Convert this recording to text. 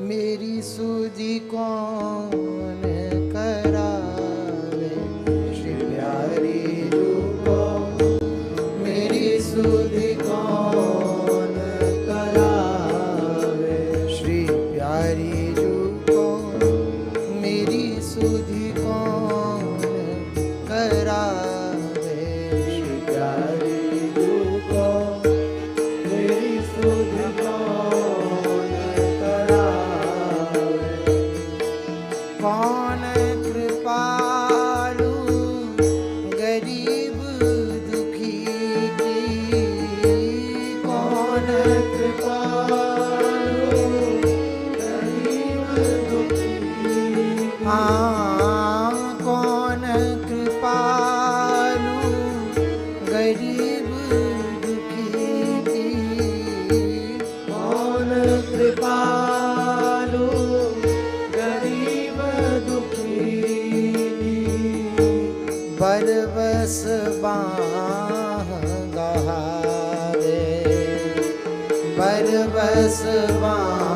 मेरी सुधि कौन करावे। श्री प्यारी रूपो मेरी सुधि कौन करावे। श्री प्यारी रूपो मेरी सुधि कौन करावे। श्री प्यारी रूपो मेरी सुधि कौन करावे। कौन कृपालु गरीब दुखी की। कौन कृपालु गरीब दुखी। हाँ कौन कृपालु गरीब दुखी की। कौन कृपालु गरीब दुखी। बरबस बाँह गहावे। बरबस बाँह